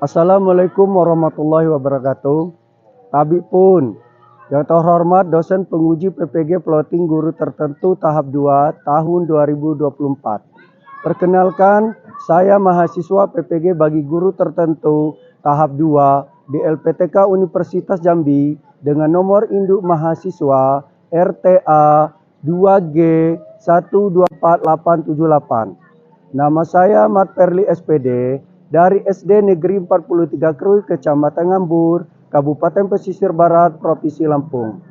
Assalamualaikum warahmatullahi wabarakatuh. Tabib pun, yang terhormat dosen penguji PPG Plotting Guru Tertentu tahap 2 tahun 2024. Perkenalkan, saya mahasiswa PPG bagi guru tertentu tahap 2 di LPTK Universitas Jambi dengan nomor induk mahasiswa RTA 2G 124878. Nama saya Mat Perli SPD dari SD Negeri 43 Krui, Kecamatan Ngambur, Kabupaten Pesisir Barat, Provinsi Lampung.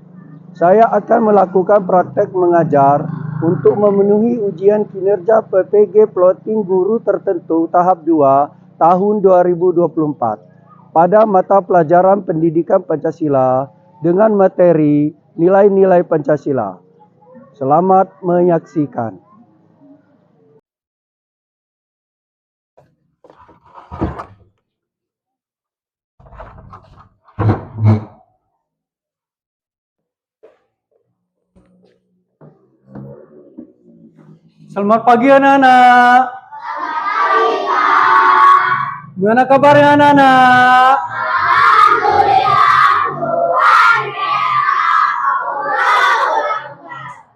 Saya akan melakukan praktek mengajar untuk memenuhi ujian kinerja PPG Plotting Guru Tertentu tahap 2 tahun 2024 pada mata pelajaran Pendidikan Pancasila dengan materi nilai-nilai Pancasila. Selamat menyaksikan. Selamat pagi anak-anak. Gimana kabarnya anak-anak?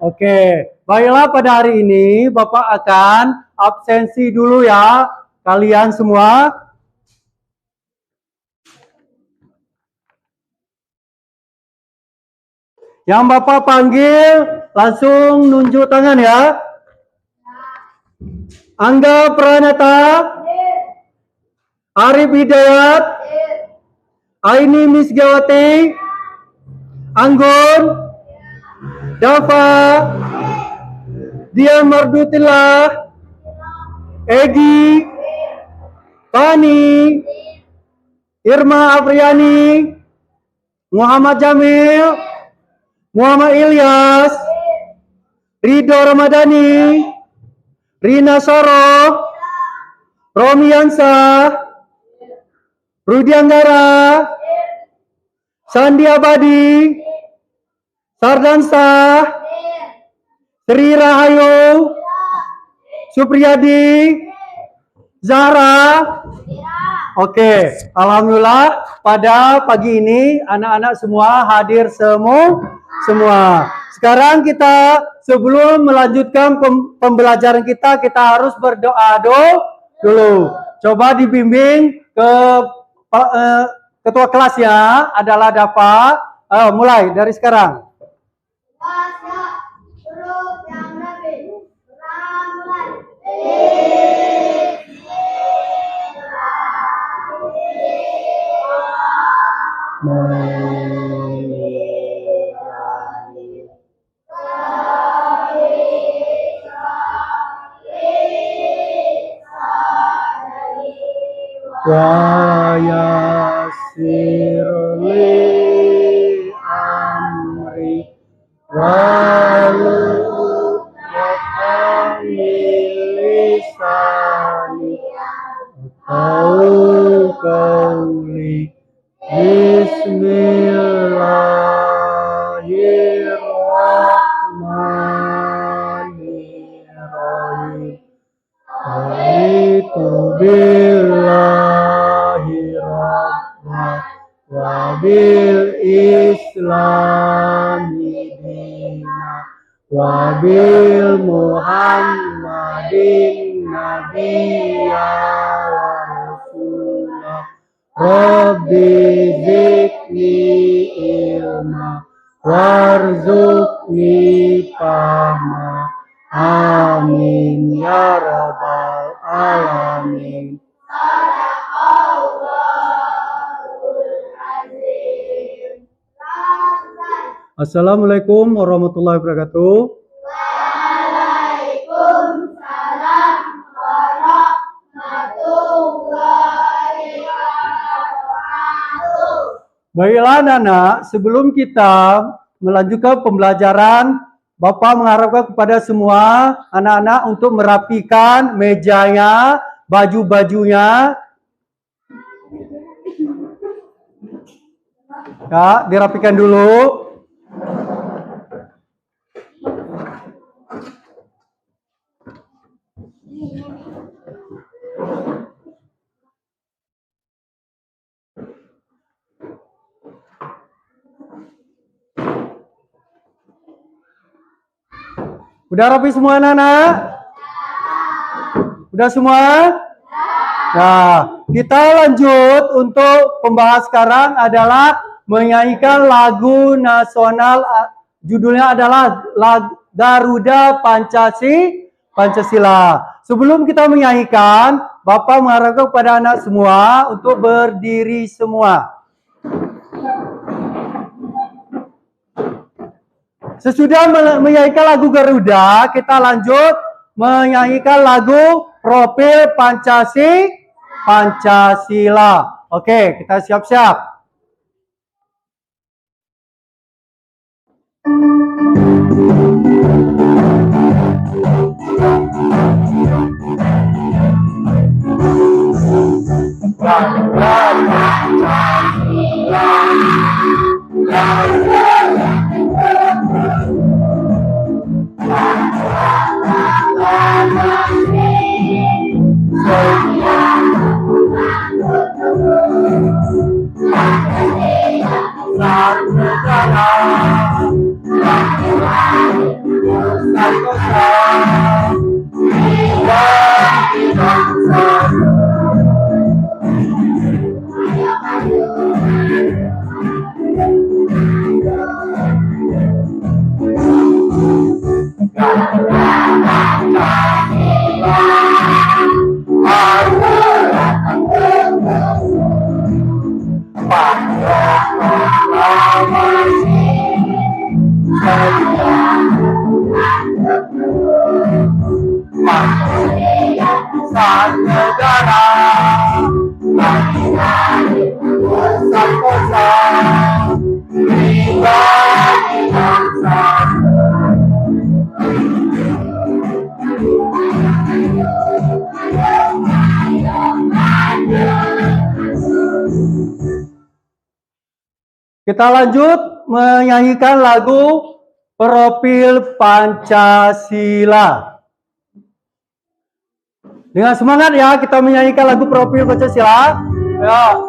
Oke, baiklah pada hari ini Bapak akan absensi dulu ya kalian semua. Yang Bapak panggil langsung nunjuk tangan ya. Angga Pranata, Arif Hidayat, Aini Misgawati, Anggun, Dava, Dian Mardutillah, Egi, Fani, Irma Apriani, Muhammad Jamil, Muhammad Ilyas, Ridho Ramadhani, Rina Soro, Romi Yansah, Rudi Anggara, Sandi Abadi, Sardansa, Sri Rahayu, Supriyadi, Zahra. Oke, alhamdulillah pada pagi ini anak-anak semua hadir semua. Sekarang kita sebelum melanjutkan pembelajaran kita harus berdoa dulu. Coba dibimbing ke ketua kelasnya adalah Dapa. Mulai dari sekarang. Wa yassir li amri waluqatan min lisani qawli bismillahirrahmanirrahim Aitu billahi rahmat wa bil islami dina wa bil muhammadin nabiyya wa rasulah rabbi zidni ilma warzuqni fahma amin ya rabbal alamin. Assalamualaikum warahmatullahi wabarakatuh. Waalaikumsalam warahmatullahi wabarakatuh. Baiklah anak-anak, sebelum kita melanjutkan pembelajaran, Bapak mengharapkan kepada semua anak-anak untuk merapikan mejanya, baju-bajunya. Ya, dirapikan dulu. Udah rapi semua anak-anak? Udah semua? Nah, kita lanjut untuk pembahas sekarang adalah menyanyikan lagu nasional. Judulnya adalah Garuda Pancasila. Sebelum kita menyanyikan, Bapak mengharapkan kepada anak semua untuk berdiri semua. Sesudah menyanyikan lagu Garuda, kita lanjut menyanyikan lagu Profil Pancasila. Oke, kita siap-siap. Kita lanjut menyanyikan lagu Profil Pancasila. Dengan semangat ya, kita menyanyikan lagu Profil Pancasila. Ya.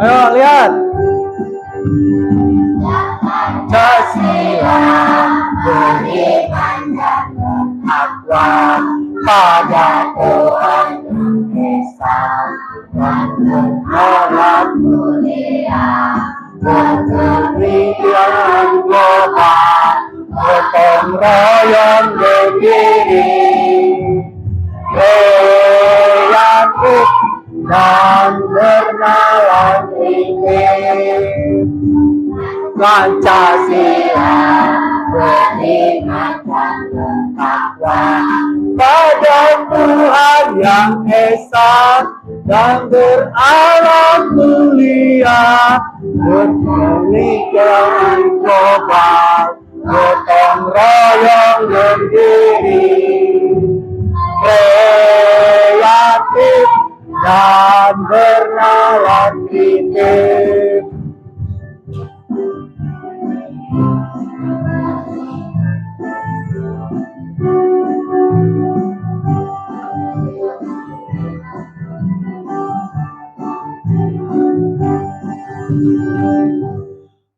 Ayo lihat. Pancasila beri panjang akbar pada Tuhan Esa dan berharap mulia keterbitan global gotong royong berdiri kreatif dan bernalar tinggi. Pancasila beringatkan takwa pada Tuhan yang Esa dan beralam mulia pernikahan global gotong royong berdiri kreatif dan bernalar tinggi.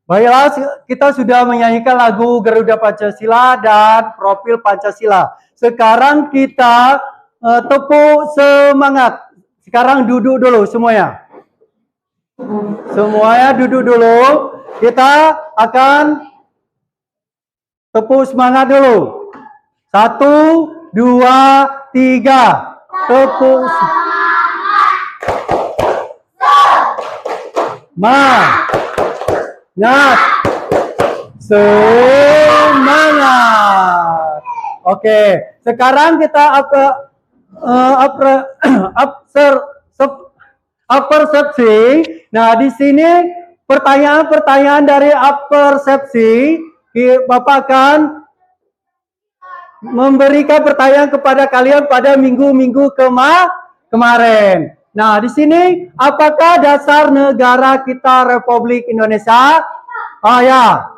Baiklah, kita sudah menyanyikan lagu Garuda Pancasila dan Profil Pancasila. Sekarang kita tepuk semangat. Sekarang duduk dulu semuanya. Semuanya duduk dulu. Kita akan tepuk semangat dulu. 1, 2, 3. Tepuk semangat. Oke, sekarang kita persepsi. Nah, di sini pertanyaan-pertanyaan dari persepsi, Bapak akan memberikan pertanyaan kepada kalian pada minggu-minggu kemarin. Nah, di sini apakah dasar negara kita Republik Indonesia? Oh ya.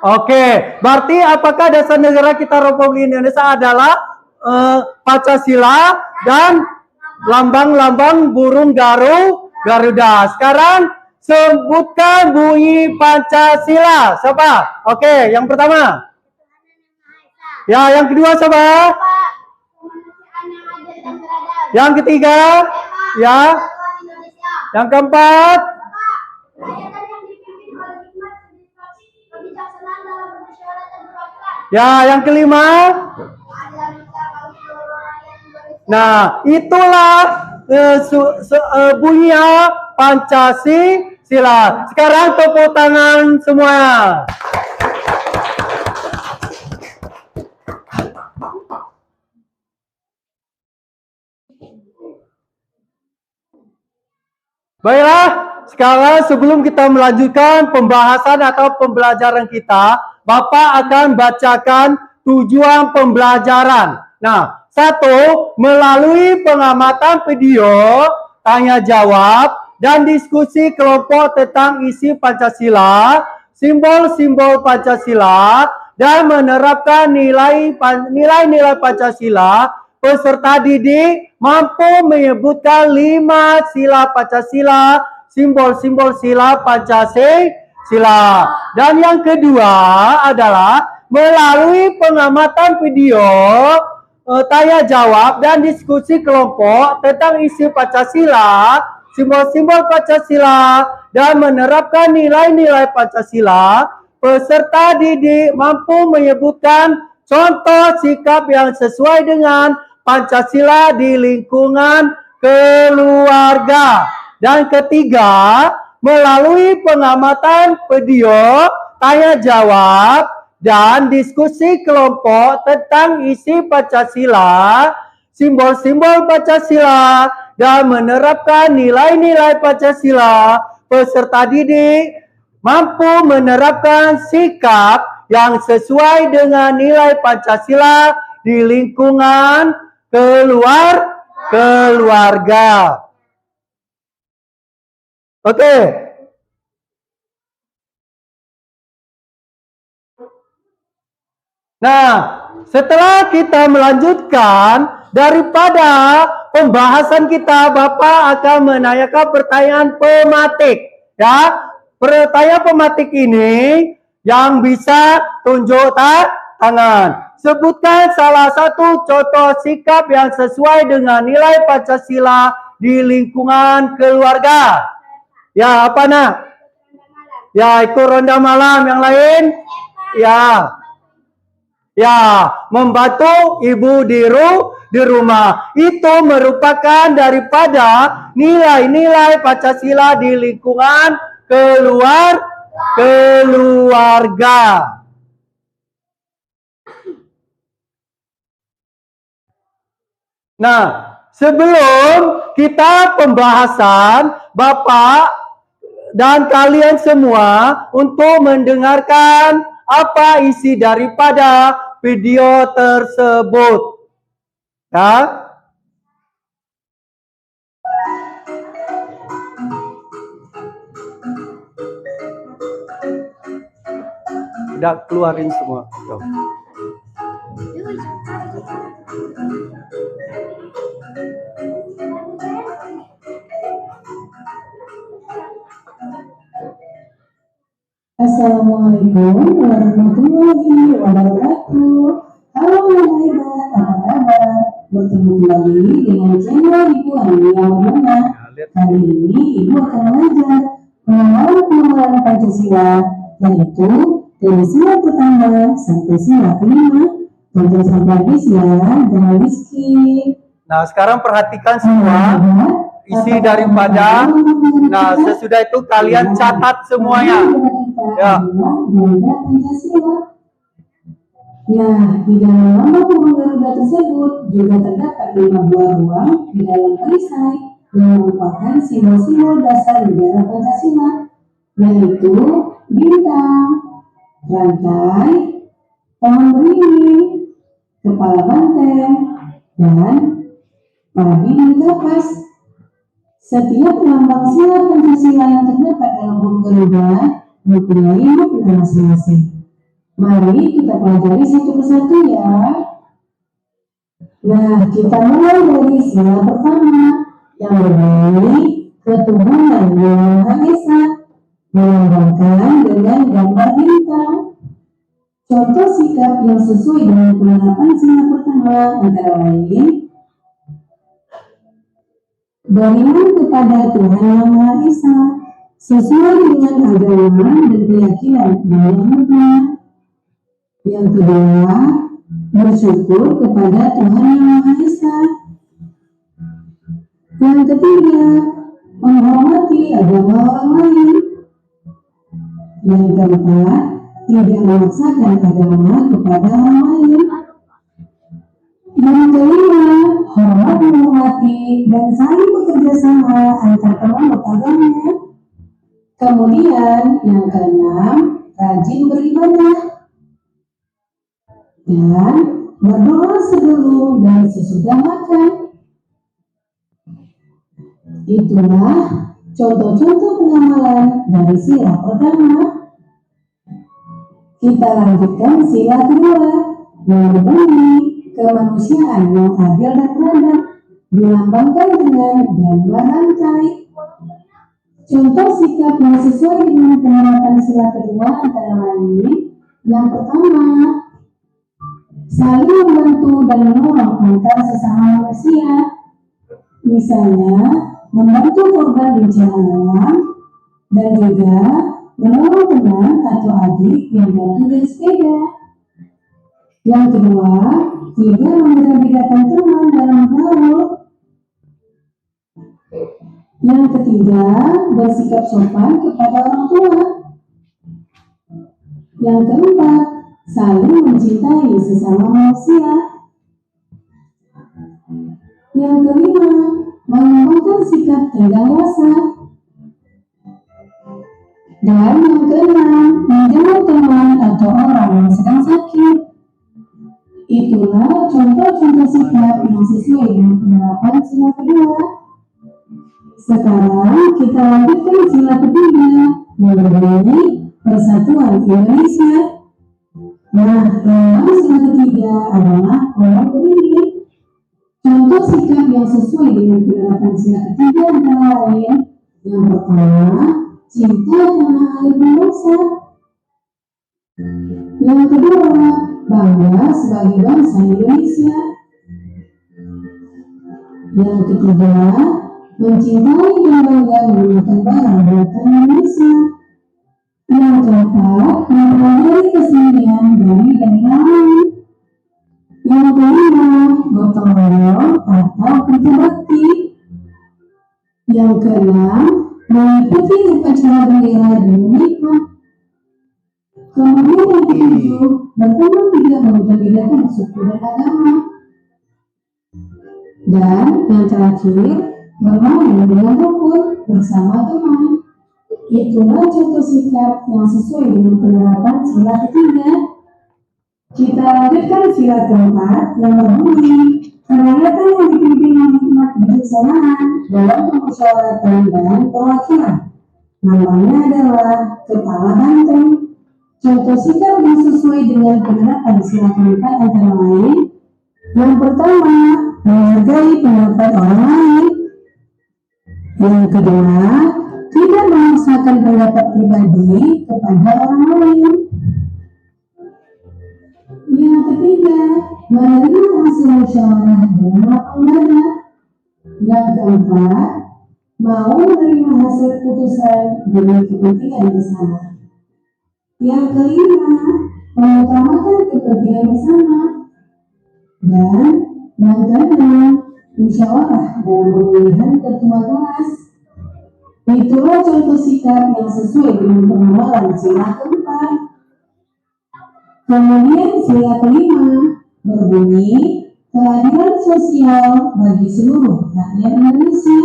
Oke, berarti apakah dasar negara kita Republik Indonesia adalah Pancasila dan lambang-lambang burung Garuda. Sekarang sebutkan bunyi Pancasila. Siapa? Oke, yang pertama. Ya, yang kedua siapa? Yang ketiga? Ya. Yang keempat? Ya, yang kelima? Nah, itulah bunyi Pancasila. Sekarang tepuk tangan semua. Baiklah, sekarang sebelum kita melanjutkan pembahasan atau pembelajaran kita, Bapak akan bacakan tujuan pembelajaran. Nah, satu, melalui pengamatan video, tanya jawab, dan diskusi kelompok tentang isi Pancasila, simbol-simbol Pancasila, dan menerapkan nilai-nilai Pancasila, peserta didik mampu menyebutkan 5 sila Pancasila, simbol-simbol sila Pancasila. Dan yang kedua adalah melalui pengamatan video, tanya jawab dan diskusi kelompok tentang isi Pancasila, simbol-simbol Pancasila, dan menerapkan nilai-nilai Pancasila, peserta didik mampu menyebutkan contoh sikap yang sesuai dengan Pancasila di lingkungan keluarga. Dan ketiga, melalui pengamatan video, tanya jawab, dan diskusi kelompok tentang isi Pancasila, simbol-simbol Pancasila, dan menerapkan nilai-nilai Pancasila, peserta didik mampu menerapkan sikap yang sesuai dengan nilai Pancasila di lingkungan keluarga. Oke. Nah, setelah kita melanjutkan daripada pembahasan kita, Bapak akan menanyakan pertanyaan pematik. Ya, pertanyaan pematik ini yang bisa tunjuk tangan. Sebutkan salah satu contoh sikap yang sesuai dengan nilai Pancasila di lingkungan keluarga. Ya, apa nak? Ya, ikut ronda malam. Yang lain? Ya, membantu ibu di rumah. Itu merupakan daripada nilai-nilai Pancasila di lingkungan keluarga. Nah, sebelum kita pembahasan, Bapak dan kalian semua untuk mendengarkan apa isi daripada video tersebut. Ya. Udah keluarin semua. Tuh. Assalamualaikum warahmatullahi wabarakatuh. Halo yang hebat, apa kabar? Bertemu kembali dengan channel Ibu Ani yang bernama. Kali ini Ibu akan mengajar pengenalan Pancasila, yaitu dari sila pertama sampai sila kelima. Tonton sampai habis ya, jangan di skip. Nah, sekarang perhatikan semua isi daripada. Nah, sesudah itu kalian catat semuanya. Ya. Nah, di dalam lambang burung Garuda tersebut juga terdapat 5 buah ruang di dalam perisai yang merupakan simbol-simbol dasar negara Pancasila, yaitu bintang, rantai, pohon beringin, kepala banteng, dan padi dan kapas. Setiap lambang sila Pancasila yang terdapat dalam burung Garuda mempunyai makna masing-masing. Mari kita pelajari satu persatu ya. Nah, kita mulai dari sila pertama yang berbunyi ketuhanan yang Maha Esa, melambangkan dengan gambar bintang. Contoh sikap yang sesuai dengan penerapan sila pertama antara lain beriman kepada Tuhan Yang Maha Esa sesuai dengan agama dan keyakinan yang benar. Yang kedua, bersyukur kepada Tuhan Yang Maha Esa. Yang ketiga, menghormati agama orang lain. Yang keempat, tidak memaksakan agama kepada orang lain. Yang kelima, hormat menghormati dan saling bekerja sama antar pemeluk agama. Kemudian yang keenam, rajin beribadah dan berdoa sebelum dan sesudah makan. Itulah contoh-contoh pengamalan dari sila pertama. Kita lanjutkan sila kedua yang berbunyi kemanusiaan yang adil dan beradab dilambangkan dengan gambar rantai. Contoh sikap yang sesuai dengan penerapan sila kedua antara lain yang pertama, saling membantu dan menolong antar sesama manusia. Misalnya, membantu korban bencana alam dan juga menolong teman atau adik yang jatuh dari sepeda. Yang kedua, tidak membeda-bedakan teman dalam gaul. Yang ketiga, bersikap sopan kepada orang tua. Yang keempat, saling mencintai sesama manusia. Yang kelima, mengembangkan sikap tenggang rasa. Dan yang keenam, menjenguk teman atau orang yang sedang sakit. Itulah contoh-contoh sikap yang sesuai dengan penerapan sila kedua. Sekarang kita lanjutkan sila ketiga yang berbunyi Persatuan Indonesia. Nah, lambang sila ketiga adalah orang beriman. Contoh sikap yang sesuai dengan penerapan sila ketiga antara lain yang pertama, cinta tanah air dan bangsa. Yang kedua, bangga sebagai bangsa Indonesia. Yang ketiga, mencintai dan bangga menggunakan barang buatan Indonesia. Yang keempat, mempelajari kesenian dari daerah lain. Yang kelima, gotong royong atau kerja bakti. Yang keenam, mengikuti upacara bendera dan menikah. Kemudian yang ketujuh, berteman tidak membeda-bedakan suku dan agama. Dan yang terakhir, bermain dengan rukun bersama teman. Itulah contoh sikap yang sesuai dengan penerapan sila ketiga. Kita lanjutkan sila keempat yang berbunyi perayaan yang dipimpin oleh hikmat kebijaksanaan dalam permusyawaratan dan perwakilan. Namanya adalah Kepala Banteng. Contoh sikap yang sesuai dengan penerapan sila keempat antara lain yang pertama, menghargai pendapat orang lain. Yang kedua, tidak memaksakan pendapat pribadi kepada orang lain. Yang ketiga, menerima hasil musyawarah dengan lapang dada. Yang keempat, mau menerima hasil putusan demi kepentingan bersama. Yang kelima, mengutamakan kepentingan bersama. Dan yang keenam, musyawarah dalam pemilihan ketua kelas. Itulah contoh sikap yang sesuai dengan penerapan sila keempat. Kemudian sila kelima berbunyi keadilan sosial bagi seluruh rakyat Indonesia.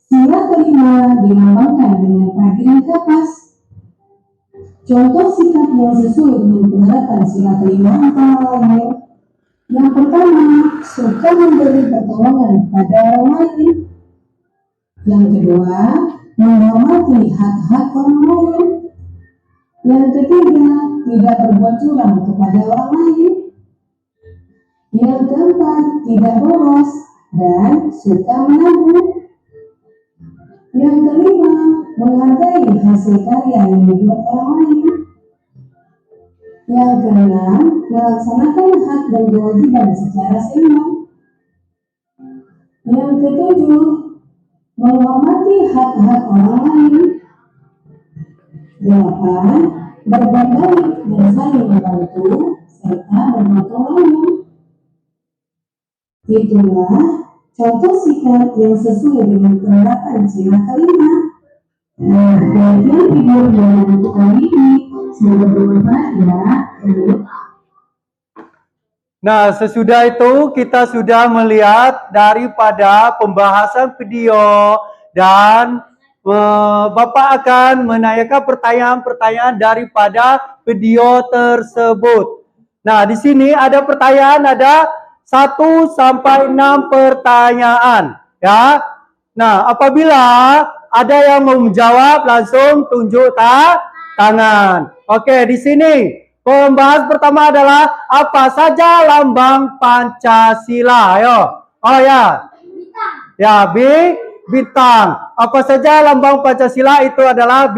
Sila kelima dilambangkan dengan keadilan kapas. Contoh sikap yang sesuai dengan penerapan sila kelima antara lain yang pertama, suka memberi pertolongan pada orang lain. Yang kedua, menghormati hak-hak orang lain. Yang ketiga, tidak berbuat curang kepada orang lain. Yang keempat, tidak boros dan suka menabung. Yang kelima, menghargai hasil karya yang dibuat orang lain. Yang keenam, melaksanakan hak dan kewajiban secara seimbang. Yang ketujuh, menghormati hak-hak orang lain. 8. Berbuat baik dan saling membantu serta bergotong royong. Itulah contoh sikap yang sesuai dengan penerapan sila kelima. Nah, bagian video dalam buku kali ini semoga bermanfaat ya. Nah, sesudah itu kita sudah melihat daripada pembahasan video dan Bapak akan menanyakan pertanyaan-pertanyaan daripada video tersebut. Nah, di sini ada pertanyaan, ada 1 sampai 6 pertanyaan, ya. Nah, apabila ada yang mau menjawab, langsung tunjuk tangan. Oke, di sini pembahas pertama adalah apa saja lambang Pancasila? Ayo. Oh ya. Ya, bintang. Apa saja lambang Pancasila itu adalah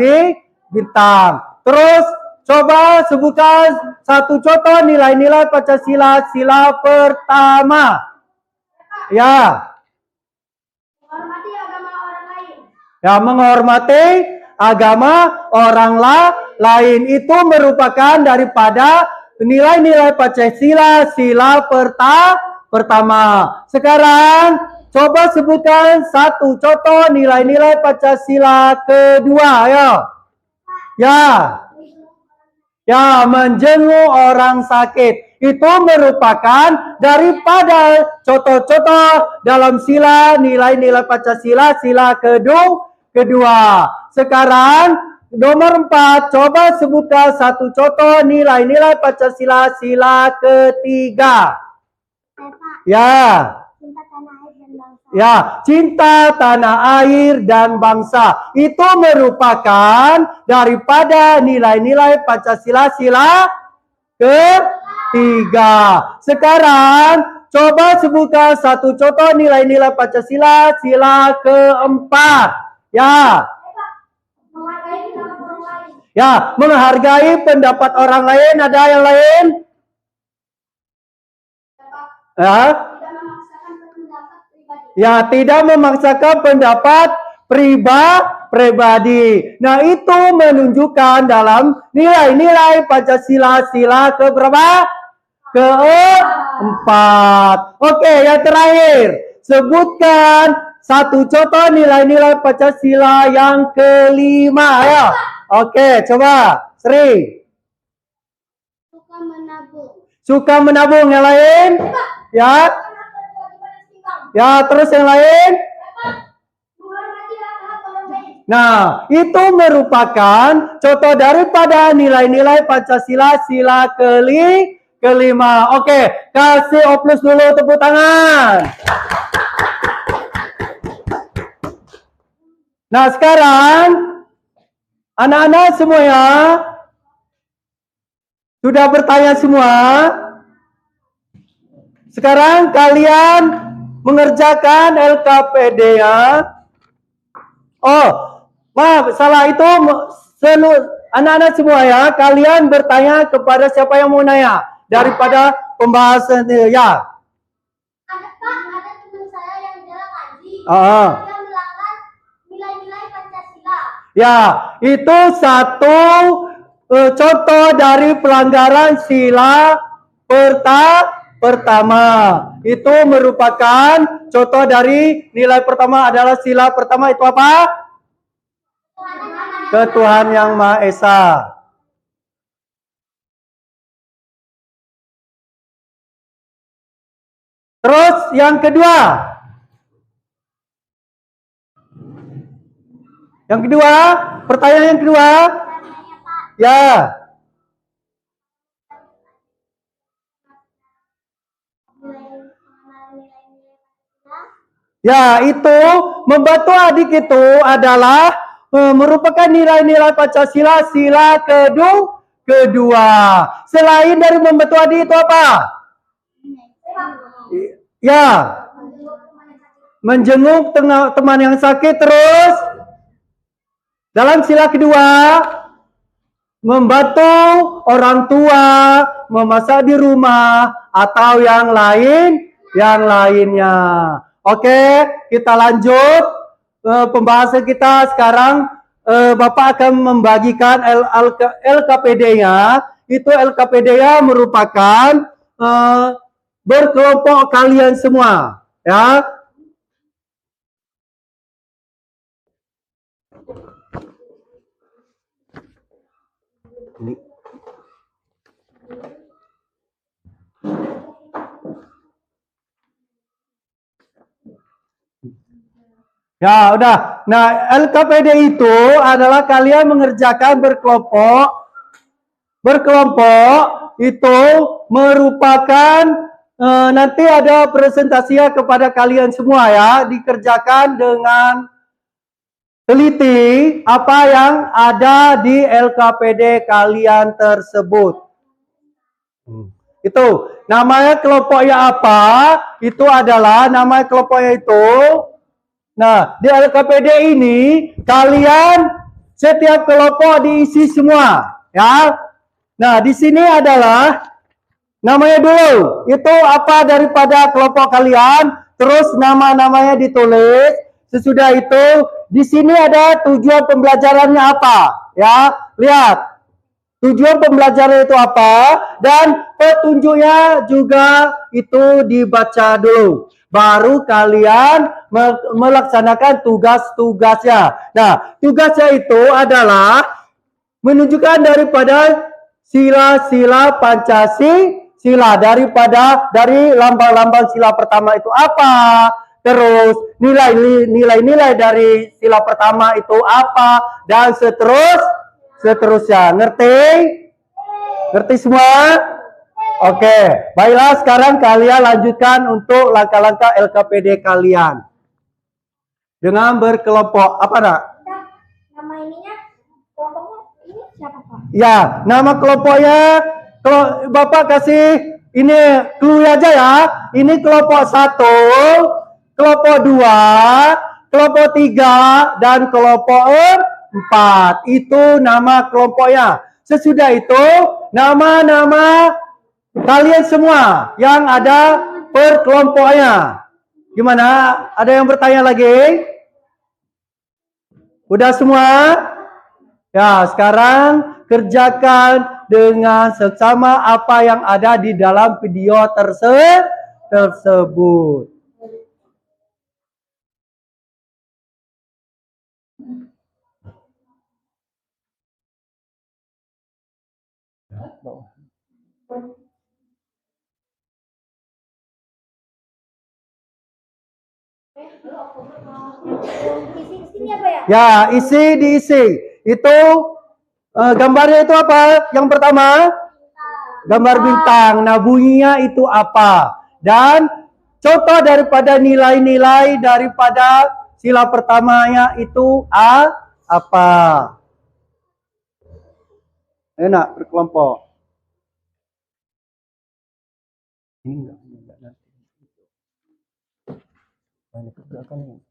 bintang. Terus coba sebutkan satu contoh nilai-nilai Pancasila sila pertama. Ya. Menghormati agama orang lain. Ya, menghormati agama orang lain itu merupakan daripada nilai-nilai Pancasila sila pertama. Sekarang coba sebutkan satu contoh nilai-nilai Pancasila kedua, ayo. Ya, menjenguk orang sakit. Itu merupakan daripada contoh-contoh dalam sila nilai-nilai Pancasila sila kedua. Sekarang nomor 4, coba sebutkan satu contoh nilai-nilai Pancasila sila ketiga. Ya. Ya, cinta tanah air dan bangsa. Itu merupakan daripada nilai-nilai Pancasila sila ketiga. Sekarang coba sebutkan satu contoh nilai-nilai Pancasila sila keempat. Ya. Menghargai pendapat orang lain. Ya, menghargai pendapat orang lain. Ada yang lain? Ya. Ya, tidak memaksakan pendapat pribadi. Nah, itu menunjukkan dalam nilai-nilai Pancasila sila keberapa? Keempat. Oke, yang terakhir. Sebutkan satu contoh nilai-nilai Pancasila yang kelima. Ayo. Oke, coba. Sri. Suka menabung. Suka menabung. Yang lain? Ya. Ya, terus yang lain? Nah, itu merupakan contoh daripada nilai-nilai Pancasila sila kelima. Oke, kasih oplus dulu, tepuk tangan. Nah, sekarang anak-anak semua ya, sudah bertanya semua. Sekarang kalian mengerjakan LKPD ya. Oh, maaf, salah itu anak-anak semua ya. Kalian bertanya kepada siapa yang mau nanya daripada pembahasan ya. Ada Pak, ada teman saya yang jalan haji. Dia melanggar nilai-nilai Pancasila. Ya, itu satu contoh dari pelanggaran sila pertama. Itu merupakan contoh dari nilai pertama adalah sila pertama itu apa? Ketuhanan yang Maha Esa. Terus yang kedua. Yang kedua, pertanyaan yang kedua. Ya. Ya, itu membantu adik itu adalah merupakan nilai-nilai Pancasila sila kedua. Selain dari membantu adik itu apa? Ya, menjenguk teman yang sakit. Terus dalam sila kedua, membantu orang tua memasak di rumah atau yang lainnya. Oke, kita lanjut pembahasan kita sekarang. Bapak akan membagikan LKPD-nya. Itu LKPD-nya merupakan berkelompok kalian semua, ya. Ya, udah. Nah, LKPD itu adalah kalian mengerjakan berkelompok. Berkelompok itu merupakan nanti ada presentasinya kepada kalian semua ya. Dikerjakan dengan teliti apa yang ada di LKPD kalian tersebut. Itu namanya kelompoknya apa? Itu adalah nama kelompoknya itu. Nah, di LKPD ini kalian setiap kelompok diisi semua, ya. Nah, di sini adalah namanya dulu. Itu apa daripada kelompok kalian, terus nama-namanya ditulis. Sesudah itu di sini ada tujuan pembelajarannya apa, ya. Lihat. Tujuan pembelajaran itu apa dan petunjuknya juga itu dibaca dulu. Baru kalian melaksanakan tugas-tugasnya. Nah, tugasnya itu adalah menunjukkan daripada sila-sila Pancasila dari lambang-lambang sila pertama itu apa? Terus nilai-nilai dari sila pertama itu apa? Dan seterusnya. Ngerti? Ngerti semua? Oke. Baiklah, sekarang kalian lanjutkan untuk langkah-langkah LKPD kalian. Dengan berkelompok. Apa nak? Nama ininya, kelompoknya ini siapa Pak? Ya, nama kelompoknya kalau Bapak kasih ini clue aja ya. Ini kelompok 1, kelompok 2, kelompok 3 dan kelompok 4. Itu nama kelompoknya. Sesudah itu nama-nama kalian semua yang ada per kelompoknya. Gimana? Ada yang bertanya lagi? Udah semua? Ya, sekarang kerjakan dengan seksama apa yang ada di dalam video tersebut. Isi apa ya? Ya, diisi. Itu gambarnya itu apa? Yang pertama, gambar bintang. Nah, bunyinya itu apa? Dan contoh daripada nilai-nilai daripada sila pertamanya itu apa? Enak berkelompok. Ini enggak nanti. Banyak kerjakan ini.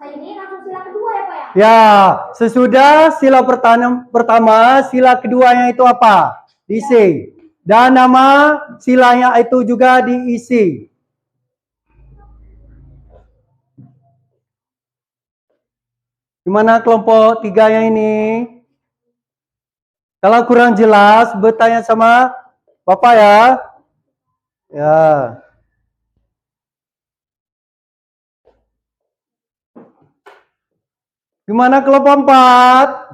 Ini langsung sila kedua ya Pak ya? Ya, sesudah sila pertama, sila keduanya itu apa? Diisi. Dan nama silanya itu juga diisi. Gimana kelompok 3-nya ini? Kalau kurang jelas, bertanya sama Bapak ya. Ya. Gimana kelompok 4?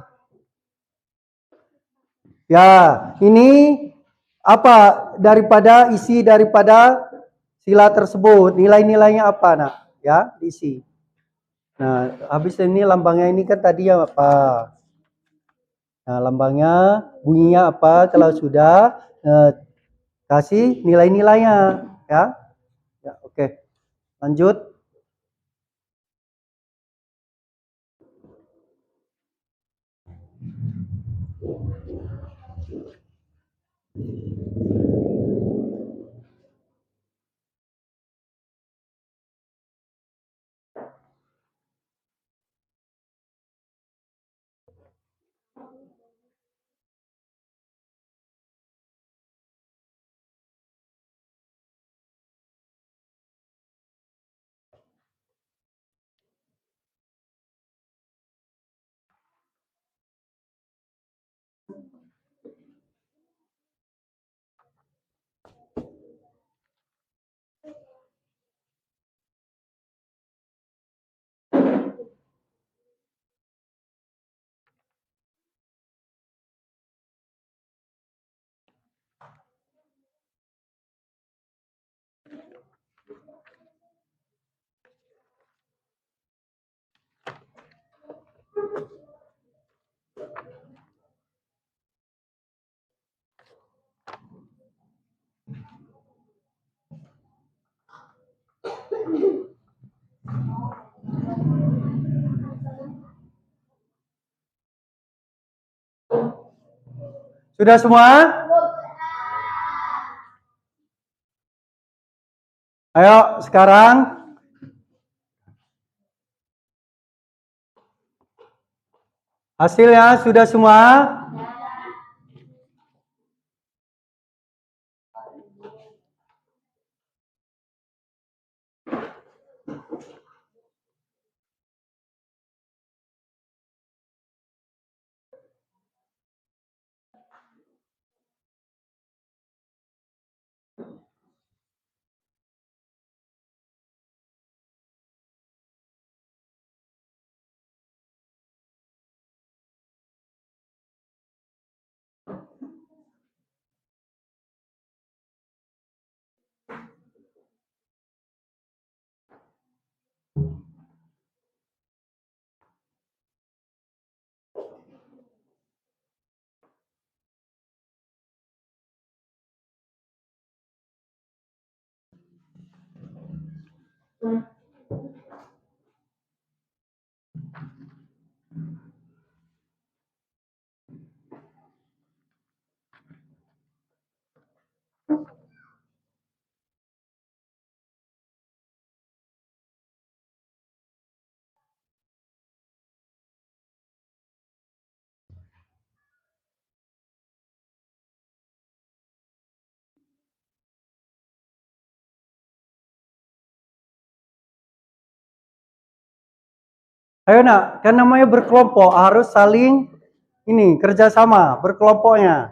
Ya, ini apa isi daripada sila tersebut. Nilai-nilainya apa, nak? Ya, diisi. Nah, habis ini lambangnya ini kan tadi ya apa? Nah, lambangnya, bunyinya apa? Kalau sudah kasih nilai-nilainya, ya. Ya, oke. Lanjut. Sudah semua? Ayo sekarang hasilnya sudah semua? Ayo nak, kan namanya berkelompok harus saling ini kerjasama berkelompoknya.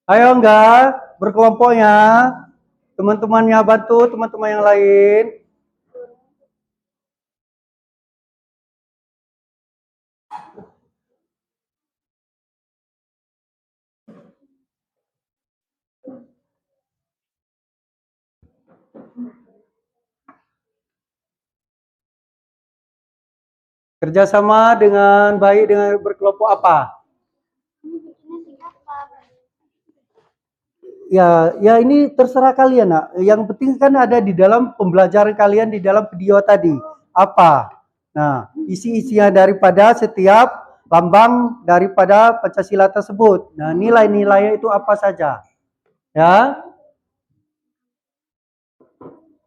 Ayo enggak berkelompoknya, teman-temannya bantu teman-teman yang lain. Kerjasama dengan baik dengan berkelompok apa? Ya ini terserah kalian nak. Yang penting kan ada di dalam pembelajaran kalian di dalam video tadi. Apa? Nah, isi-isinya daripada setiap lambang daripada Pancasila tersebut. Nah, nilai-nilainya itu apa saja? Ya.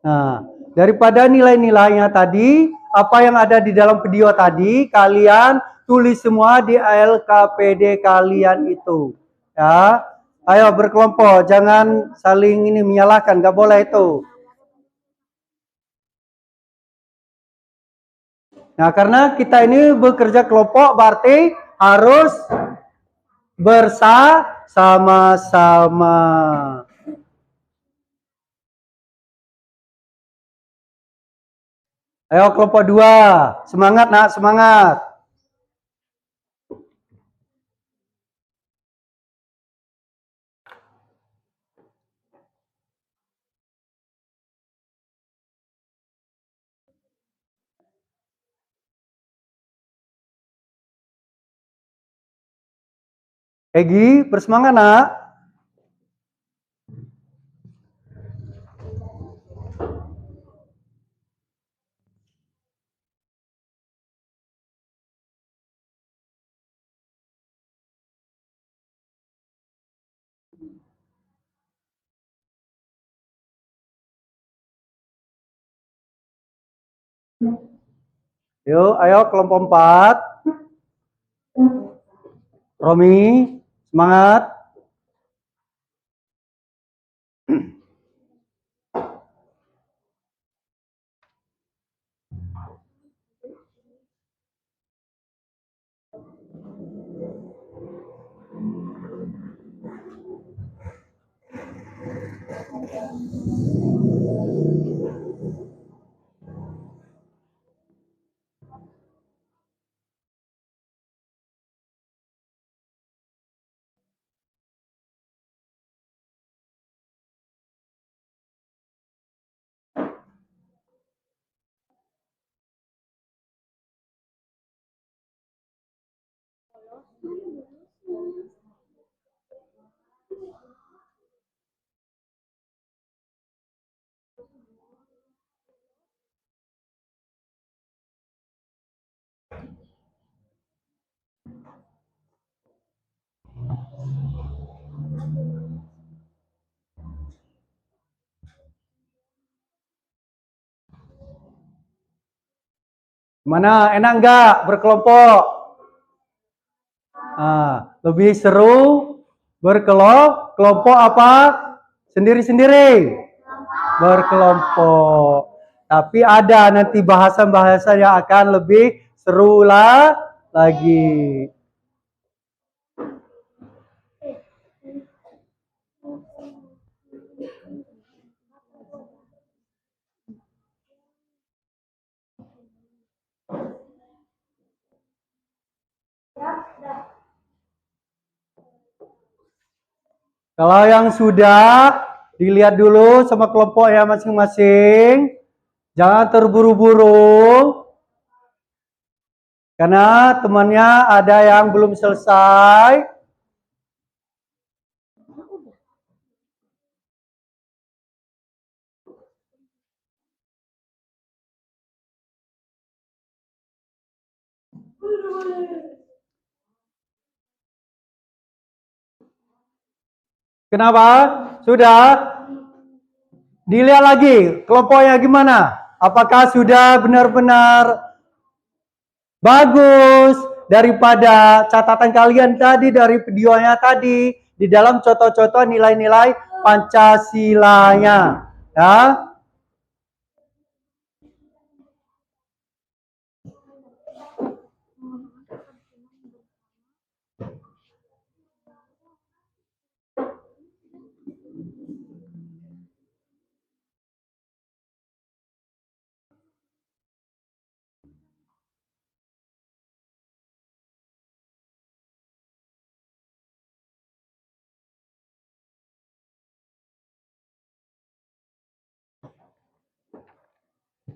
Nah, daripada nilai-nilainya tadi, apa yang ada di dalam video tadi, kalian tulis semua di LKPD kalian itu. Ya. Ayo berkelompok, jangan saling ini menyalahkan, nggak boleh itu. Nah, karena kita ini bekerja kelompok, berarti harus bersama-sama. Ayo kelompok 2, semangat nak, semangat. Egi, bersemangat nak. Yuk, ayo kelompok 4. Romi, semangat. Mana, enak enggak berkelompok? Lebih seru berkelompok apa? Sendiri-sendiri? Berkelompok. Tapi ada nanti bahasan-bahasan yang akan lebih seru lagi. Kalau yang sudah, dilihat dulu sama kelompok ya masing-masing. Jangan terburu-buru. Karena temannya ada yang belum selesai. Kenapa? Sudah? Dilihat lagi kelompoknya gimana? Apakah sudah benar-benar bagus daripada catatan kalian tadi dari videonya tadi di dalam contoh-contoh nilai-nilai Pancasilanya, ya?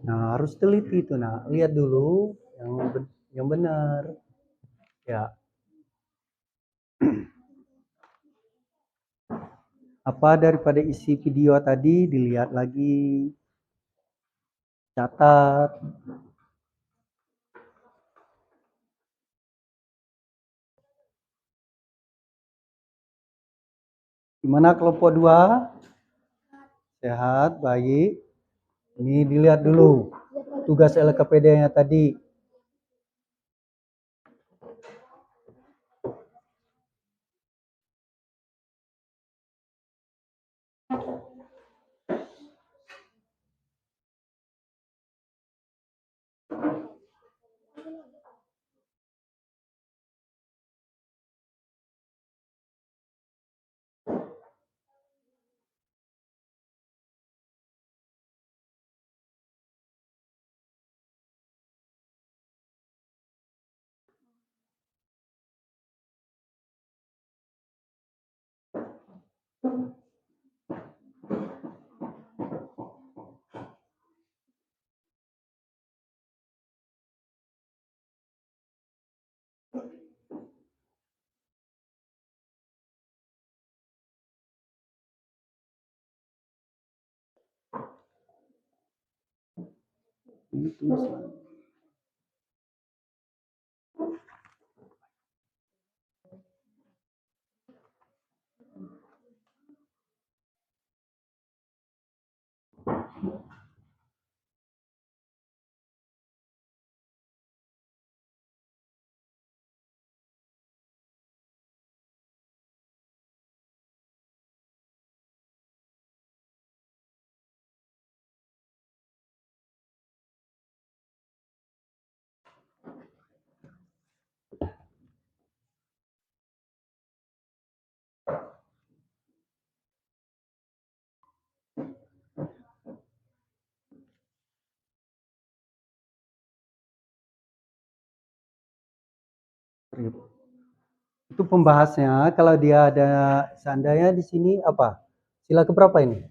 Nah, harus teliti itu, nah. Lihat dulu yang benar. Ya. Apa daripada isi video tadi dilihat lagi. Catat. Gimana kelompok 2? Sehat, baik. Ini dilihat dulu tugas LKPD-nya tadi. Itu pembahasnya kalau dia ada seandainya di sini apa? Sila keberapa ini?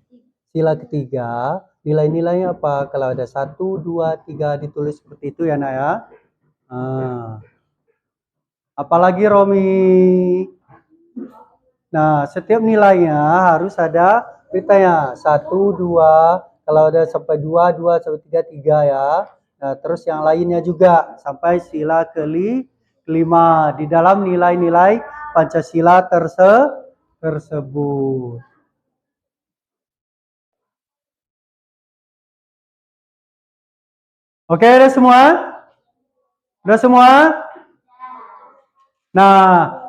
Sila ketiga, nilai-nilainya apa? Kalau ada 1, 2, 3 ditulis seperti itu ya nak ya. Apalagi Romi. Nah, setiap nilainya harus ada ceritanya. 1, 2, kalau ada sampai 2, 2 sampai 3, 3 ya. Nah, terus yang lainnya juga sampai sila kelima di dalam nilai-nilai Pancasila tersebut. Oke, udah semua? Udah semua? Nah,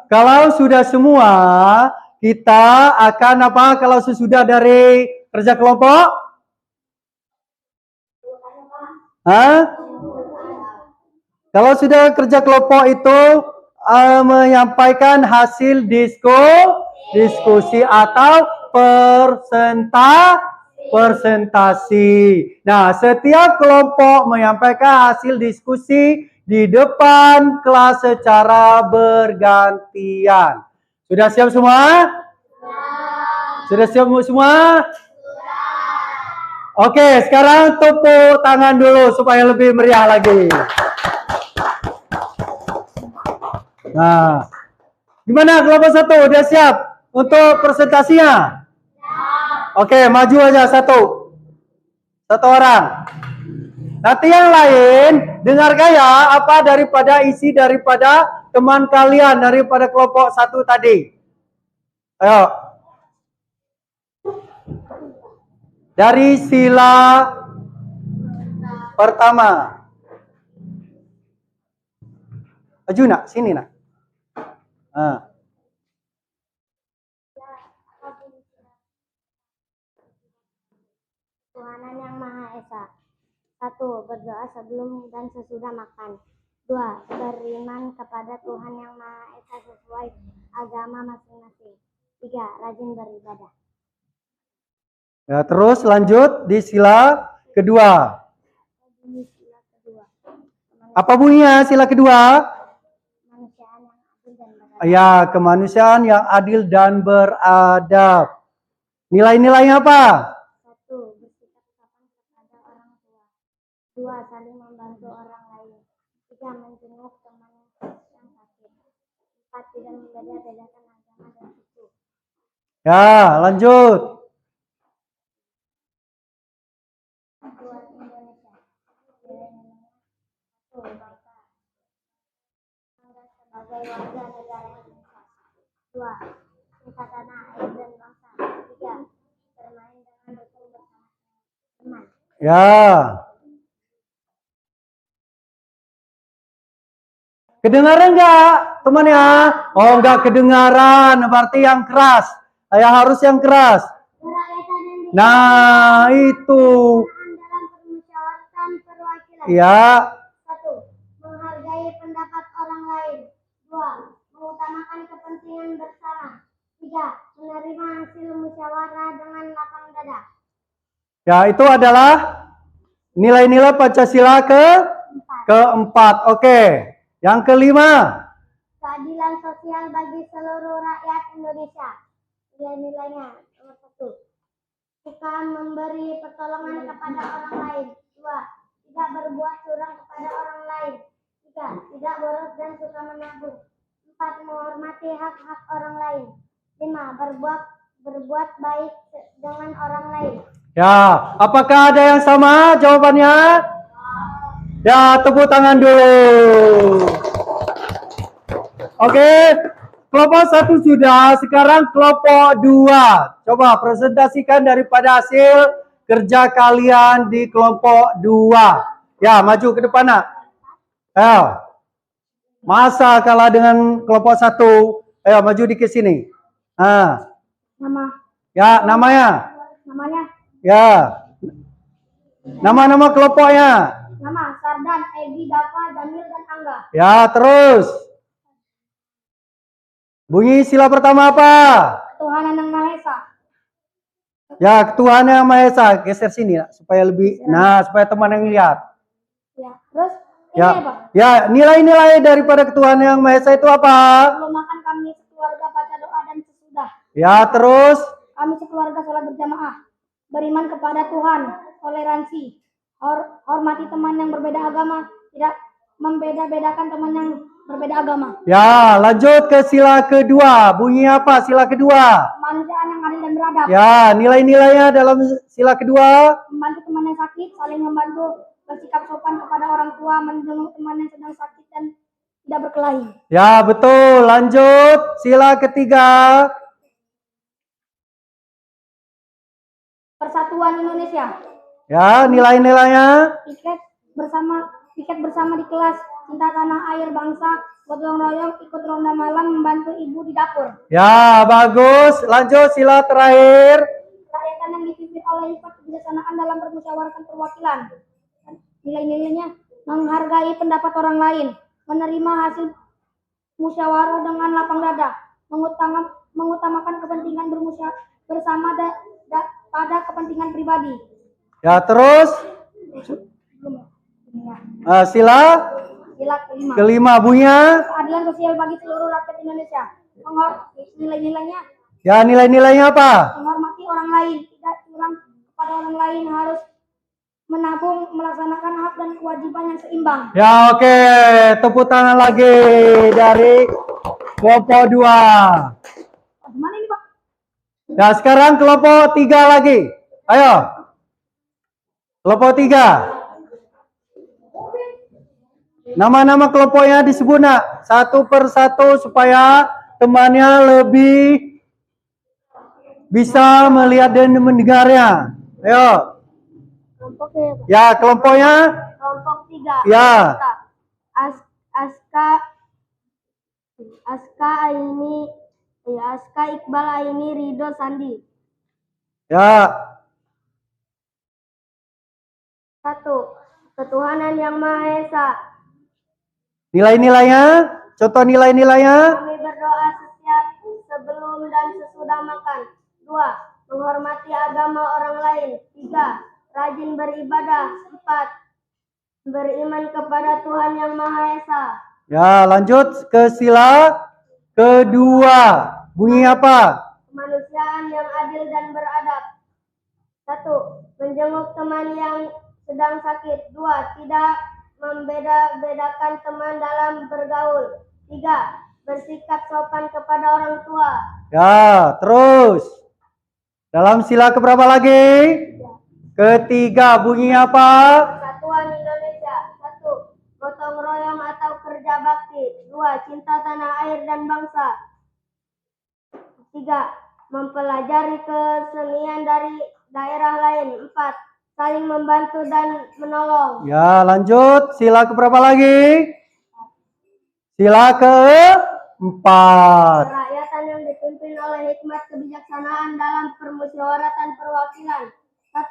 kalau sudah semua, kita akan apa kalau sesudah dari kerja kelompok? Hah? Kalau sudah kerja kelompok itu menyampaikan hasil diskusi atau presentasi. Nah, setiap kelompok menyampaikan hasil diskusi di depan kelas secara bergantian. Sudah siap semua? Sudah siap semua? Oke, sekarang tepuk tangan dulu supaya lebih meriah lagi. Nah, gimana kelompok 1? Udah siap untuk presentasinya? Oke, maju aja satu orang. Nanti yang lain dengar gaya apa daripada isi daripada teman kalian daripada kelompok 1 tadi. Ayo. Dari sila pertama. Maju nak, sini nak. Tuhanan yang Maha Esa. 1. Berdoa sebelum dan sesudah makan. 2. Beriman kepada Tuhan yang Maha Esa sesuai agama masing-masing. 3. Rajin beribadah. Ya, terus lanjut di sila kedua. Apa bunyinya sila kedua? Ya, kemanusiaan yang adil dan beradab. Nilai-nilainya apa? 1. Bersikap sopan kepada orang tua. 2. Saling membantu orang lain. 3. Menjenguk teman yang sakit. 4. Tidak membeda-bedakan agama dan suku. Ya, lanjut. Buat Indonesia. Bangsa. Sebagai warga negara Indonesia. 2. Cinta tanah air dan bangsa. 3. Bermain dengan rukun bersama teman. Ya. Kedengaran enggak temannya? Oh, enggak kedengaran, berarti yang keras. Saya harus yang keras. Nah, itu. Dalam permusyawaratan perwakilan. Ya. 1. Menghargai pendapat orang lain. 2. Mengutamakan kepentingan bersama. 3. Menerima hasil musyawarah dengan lapang dada. Ya, itu adalah nilai-nilai Pancasila keempat. Oke. Yang kelima. Keadilan sosial bagi seluruh rakyat Indonesia. Nilai-nilainya nomor 1. Suka memberi pertolongan kepada orang lain. 2. Tidak berbuat curang kepada orang lain. 3. Tidak boros dan suka menabung. 4. Menghormati hak-hak orang lain. 5. Berbuat baik dengan orang lain. Ya, apakah ada yang sama jawabannya? Ya, tepuk tangan dulu. Oke, kelompok 1 sudah, sekarang kelompok 2. Coba presentasikan daripada hasil kerja kalian di kelompok 2. Ya, maju ke depan nak. Ayo. Masa kalah dengan kelompok 1? Ayo, maju di ke sini. Nama. Ya, namanya. Namanya. Ya. Nama-nama kelompoknya. Nama Sardan, Egi, Dafa, Jamil, dan Angga. Ya, terus. Bunyi sila pertama apa? Ketuhanan yang Maha Esa. Ya, Ketuhanan yang Maha Esa. Geser sini nak, supaya lebih, nah supaya teman yang lihat. Ya, terus ini Ya, apa? ya nilai-nilai daripada Ketuhanan yang Maha Esa itu apa? Sebelum makan kami sekeluarga baca doa dan sesudah. Ya, terus. Kami sekeluarga sholat berjamaah. Beriman kepada Tuhan, toleransi, hormati teman yang berbeda agama, tidak membeda-bedakan teman yang berbeda agama. Ya, lanjut ke sila kedua. Bunyi apa sila kedua? Kemanusiaan yang adil dan beradab. Ya, nilai-nilainya dalam sila kedua. Membantu teman yang sakit, saling membantu, bersikap sopan kepada orang tua, menjenguk teman yang sedang sakit dan tidak berkelahi. Ya, betul. Lanjut sila ketiga. Persatuan Indonesia. Ya, nilai-nilainya. Piket bersama di kelas, cinta tanah air bangsa, gotong royong, ikut ronda malam, membantu ibu di dapur. Ya, bagus. Lanjut sila terakhir. Rakyatan yang dipimpin oleh sifat kebijaksanaan dalam permusyawaratan perwakilan. Nilai-nilainya menghargai pendapat orang lain, menerima hasil musyawarah dengan lapang dada, mengutamakan kepentingan bersama pada kepentingan pribadi. Ya, terus sila kelima bunyinya. Keadilan sosial bagi seluruh rakyat Indonesia. Nilai-nilainya. Ya, nilai-nilainya apa? Menghormati orang lain, tidak curang kepada orang lain, harus menabung, melaksanakan hak dan kewajiban yang seimbang. Ya, oke. Tepuk tangan lagi dari kelompok 2. Gimana ini, Pak? Ya, sekarang kelompok 3 lagi. Ayo. Kelompok 3. Nama-nama kelompoknya disebut nak, satu per satu supaya temannya lebih bisa melihat dan mendengarnya. Ayo. Kelompoknya. Ya, kelompoknya. Kelompok 3. Ya. Aska Iqbal Aini Ridho Sandi. Ya. 1. Ketuhanan yang Maha Esa. Nilai-nilainya, contoh nilai-nilainya. Kami berdoa setiap sebelum dan sesudah makan. 2. Menghormati agama orang lain. 3. Rajin beribadah. 4. Beriman kepada Tuhan yang Maha Esa. Ya, lanjut ke sila kedua. Bunyi apa? Kemanusiaan yang adil dan beradab. 1. Menjenguk teman yang sedang sakit. 2. Tidak membeda-bedakan teman dalam bergaul. 3. Bersikap sopan kepada orang tua. Ya, terus. Dalam sila keberapa lagi? Ketiga, bunyi apa? Persatuan Indonesia. 1. Gotong royong atau kerja bakti. 2. Cinta tanah air dan bangsa. 3. Mempelajari kesenian dari daerah lain. 4. Saling membantu dan menolong. Ya, lanjut. Sila keberapa lagi? Sila keempat. Kerakyatan yang dipimpin oleh hikmat kebijaksanaan dalam permusyawaratan perwakilan. 1.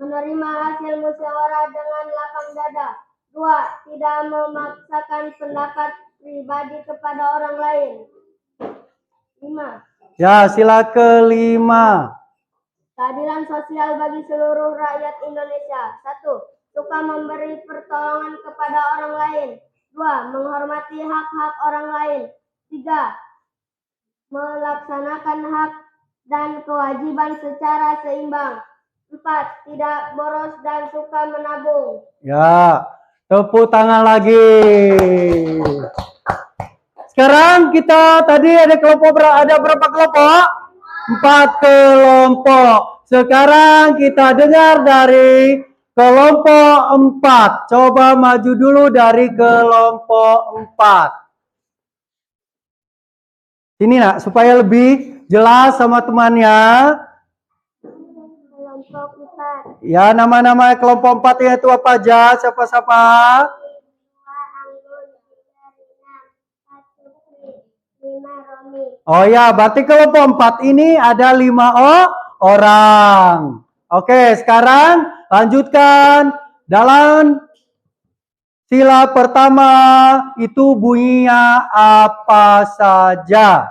Menerima hasil musyawarah dengan lapang dada. 2. Tidak memaksakan pendapat pribadi kepada orang lain. 5. Ya, sila kelima. Keadilan sosial bagi seluruh rakyat Indonesia. 1. Suka memberi pertolongan kepada orang lain. 2. Menghormati hak-hak orang lain. 3. Melaksanakan hak dan kewajiban secara seimbang. 4. Tidak boros dan suka menabung. Ya, tepuk tangan lagi. Sekarang kita tadi ada berapa kelompok? 4 kelompok. Sekarang kita dengar dari Kelompok 4. Coba maju dulu dari kelompok 4. Sini nak, supaya lebih jelas sama temannya. Kelompok 4. Ya, nama-nama kelompok 4 itu apa aja? Siapa-siapa? 2 Anggun, 3 Rina, 1 Tri, 5 Romi. Oh ya, berarti kelompok 4 ini ada 5 orang. Oke, sekarang lanjutkan. Dalam sila pertama itu bunyinya apa saja?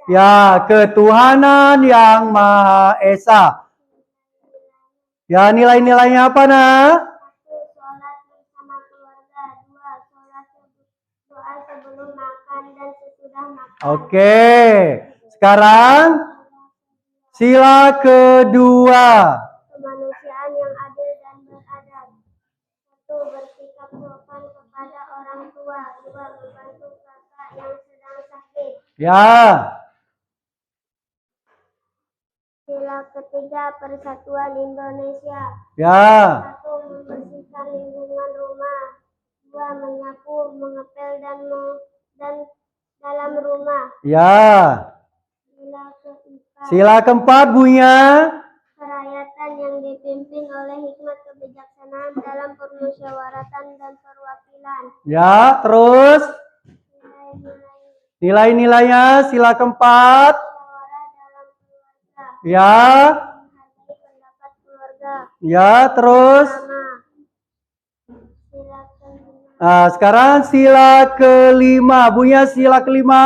Ya, ketuhanan yang Maha Esa. Ya, nilai-nilainya apa, nak? 1. Sholat bersama keluarga. 2. Sholat doa sebelum makan dan sesudah makan. Oke, sekarang sila kedua. Kemanusiaan yang adil dan beradab. 1. Bersikap sopan kepada orang tua. 2. Membantu kakak yang sedang sakit. Ya, Sila ketiga, Persatuan Indonesia. ya, 1. Membersihkan lingkungan rumah. 2. Menyapu, mengepel dan dalam rumah. ya. Sila keempat, Sila keempat bunyinya. kerakyatan yang dipimpin oleh hikmat kebijaksanaan dalam permusyawaratan dan perwakilan. Ya, terus Nilai-nilai nilai-nilainya sila keempat. musyawarah dalam keluarga. Ya, Menghargai pendapat keluarga. ya, terus. Sama. Sila kelima, Nah, sekarang sila kelima. Bunyinya sila kelima.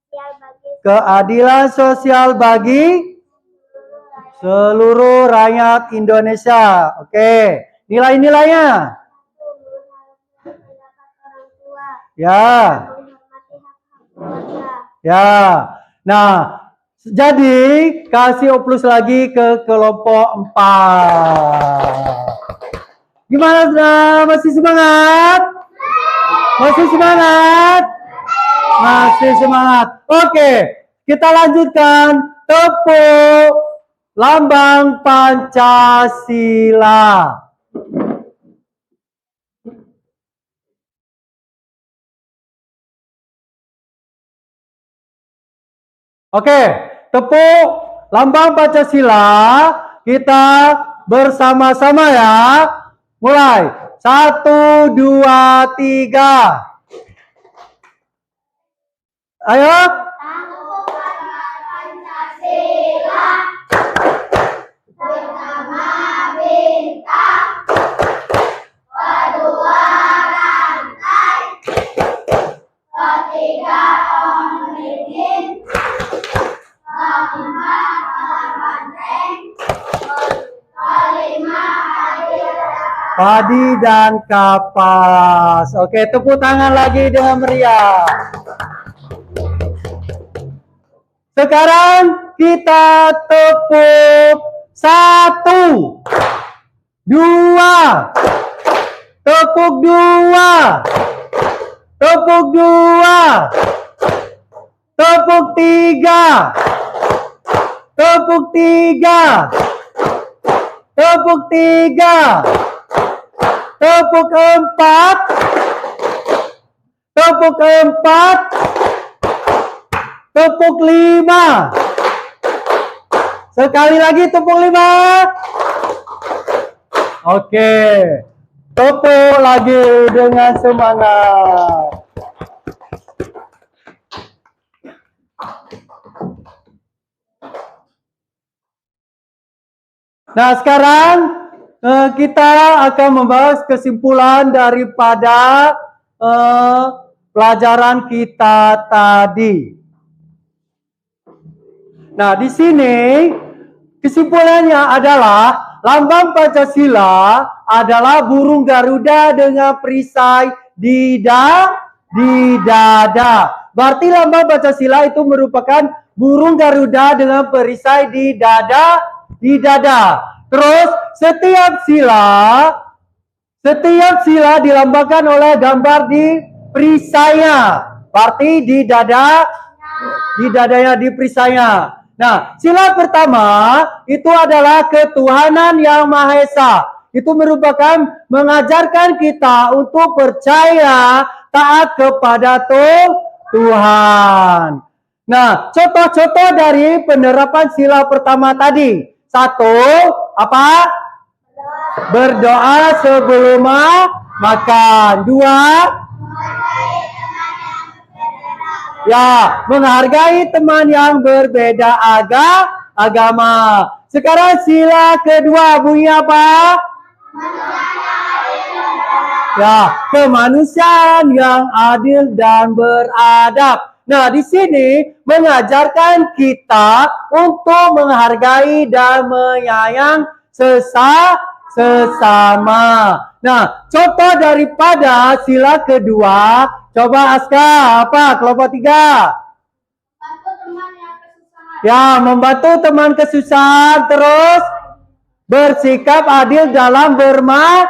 sosial bagi Keadilan sosial bagi seluruh rakyat Indonesia. Oke, nilai-nilainya. 1. Menghargai pendapat orang tua. Ya, Menghormati hak-hak keluarga. ya. Nah, jadi kasih oplos lagi ke kelompok 4. Gimana, sudah? Masih semangat? Masih semangat? Masih semangat. Oke, kita lanjutkan. Tepuk lambang Pancasila. Oke, tepuk lambang Pancasila. Kita bersama-sama ya. Mulai. 1, 2, 3. Ayo. Padi dan kapas. Oke, tepuk tangan lagi dengan meriah. Sekarang kita tepuk 1, 2, tepuk 2, tepuk 2, tepuk 3, tepuk 3, tepuk 3, tepuk 4, tepuk 4, tepuk 5. Sekali lagi tepuk 5. Oke. Tepuk lagi dengan semangat. Nah, sekarang kita akan membahas kesimpulan daripada pelajaran kita tadi. Nah, di sini kesimpulannya adalah lambang Pancasila adalah burung Garuda dengan perisai di dada. Berarti lambang Pancasila itu merupakan burung Garuda dengan perisai di dada. Terus setiap sila dilambangkan oleh gambar di perisainya. Berarti di dadanya di perisainya. Nah, sila pertama itu adalah ketuhanan yang Maha Esa. Itu merupakan mengajarkan kita untuk percaya taat kepada Tuhan. Nah, contoh-contoh dari penerapan sila pertama tadi. Satu, apa? Berdoa sebelum makan. Dua, ya, menghargai teman yang berbeda agama. Sekarang sila kedua bunyi apa? Ya, kemanusiaan yang adil dan beradab. Nah, di sini mengajarkan kita untuk menghargai dan menyayang sesama. Nah, contoh daripada sila kedua, coba Aska, apa? Kelompok 3. Ya, membantu teman kesusahan, terus bersikap adil dalam bermain.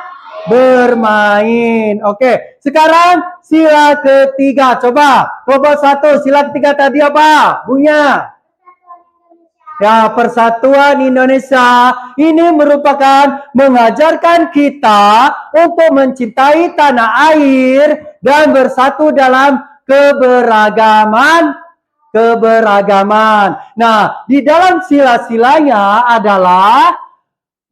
Oke, sekarang sila ketiga. Coba, kelompok 1, sila ketiga tadi apa? Bunyinya. Ya, Persatuan Indonesia. Ini merupakan mengajarkan kita untuk mencintai tanah air dan bersatu dalam keberagaman. Nah, di dalam sila-silanya adalah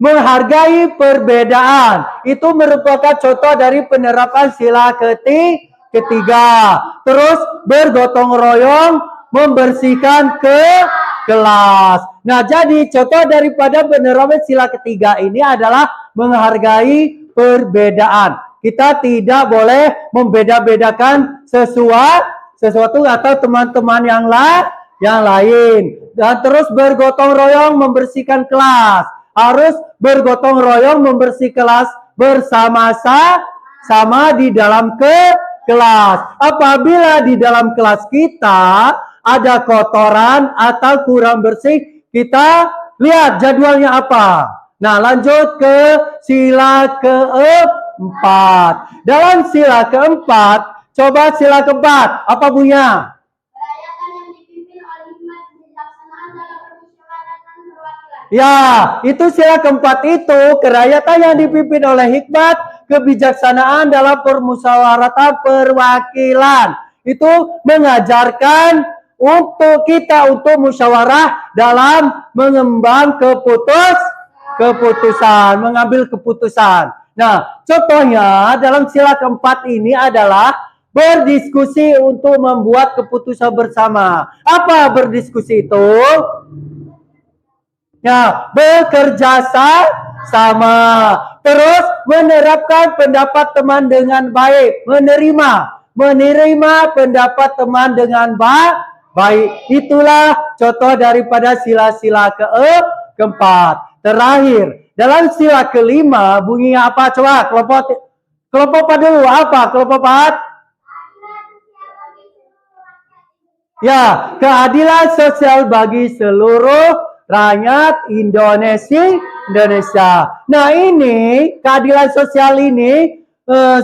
menghargai perbedaan. Itu merupakan contoh dari penerapan sila ketiga. Terus bergotong royong membersihkan kelas. Nah, jadi contoh daripada penerapan sila ketiga ini adalah menghargai perbedaan. Kita tidak boleh membeda-bedakan sesuatu atau teman-teman yang lain. Dan terus bergotong royong membersihkan kelas. Harus bergotong royong membersih kelas bersama-sama di dalam kelas. Apabila di dalam kelas kita ada kotoran atau kurang bersih, kita lihat jadwalnya apa. Nah, lanjut ke sila keempat. Dalam sila keempat, coba sila keempat, apa bunyinya? Ya, itu sila keempat itu kerakyatan yang dipimpin oleh hikmat kebijaksanaan dalam permusyawaratan perwakilan. Itu mengajarkan untuk kita untuk musyawarah dalam mengemban mengambil keputusan. Nah, contohnya dalam sila keempat ini adalah berdiskusi untuk membuat keputusan bersama. Apa berdiskusi itu? Ya, bekerja sama. Terus menerapkan pendapat teman dengan baik. Menerima pendapat teman dengan baik. Itulah contoh daripada sila-sila keempat. Terakhir, dalam sila kelima bunyinya apa? Coba kelompok 4 dulu. Apa kelompok 4? Ya, keadilan sosial bagi seluruh rakyat Indonesia. Nah, ini keadilan sosial ini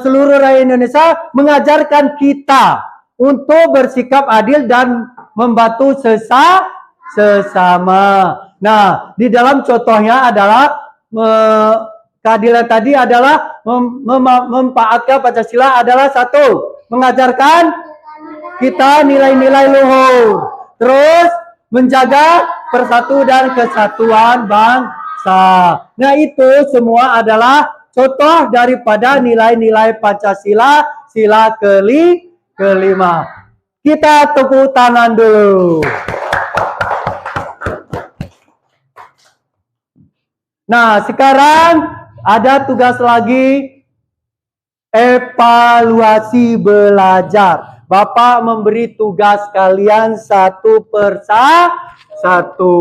seluruh rakyat Indonesia mengajarkan kita untuk bersikap adil dan membantu sesama. Nah, di dalam contohnya adalah keadilan tadi adalah memanfaatkan Pancasila adalah satu, mengajarkan kita nilai-nilai luhur. Terus menjaga persatu dan kesatuan bangsa. Nah, itu semua adalah contoh daripada nilai-nilai Pancasila sila kelima. Kita tepuk tangan dulu. Nah, sekarang ada tugas lagi, evaluasi belajar. Bapak memberi tugas kalian satu persatu.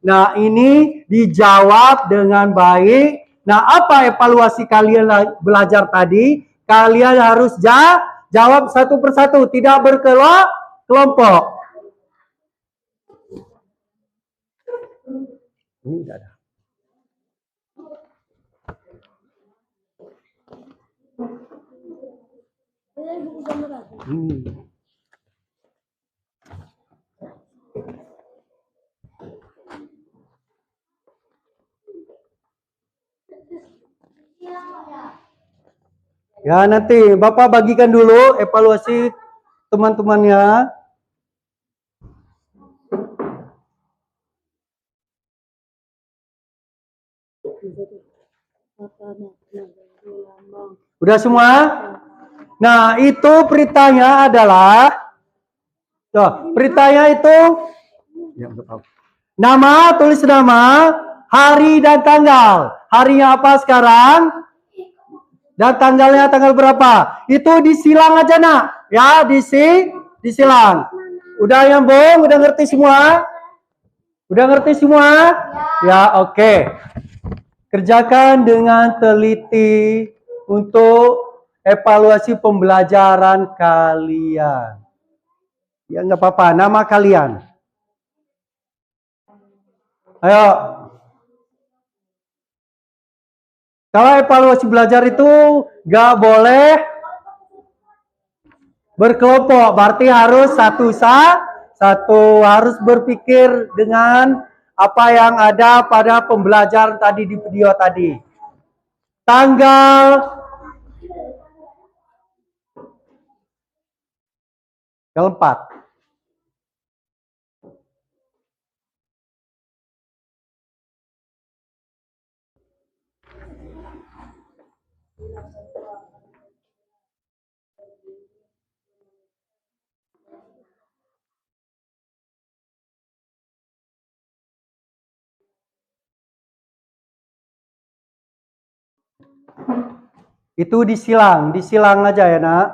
Nah, ini dijawab dengan baik. Nah, apa evaluasi kalian belajar tadi? Kalian harus jawab satu persatu, tidak berkelompok. Ini tidak ada. Ya, nanti Bapak bagikan dulu evaluasi teman-temannya. Udah semua? Nah, itu beritanya adalah, beritanya itu, ya, nama, tulis nama, hari dan tanggal. Harinya apa sekarang? Dan tanggalnya tanggal berapa? Itu disilang aja nak, ya disilang. Udah nyambung? Udah ngerti semua? Udah ngerti semua? Ya, oke. Kerjakan dengan teliti untuk evaluasi pembelajaran kalian. Ya nggak apa-apa, nama kalian. Ayo. Kalau evaluasi belajar itu nggak boleh berkelompok, berarti harus satu harus berpikir dengan apa yang ada pada pembelajaran tadi di video tadi. Tanggal keempat. Itu disilang aja ya nak.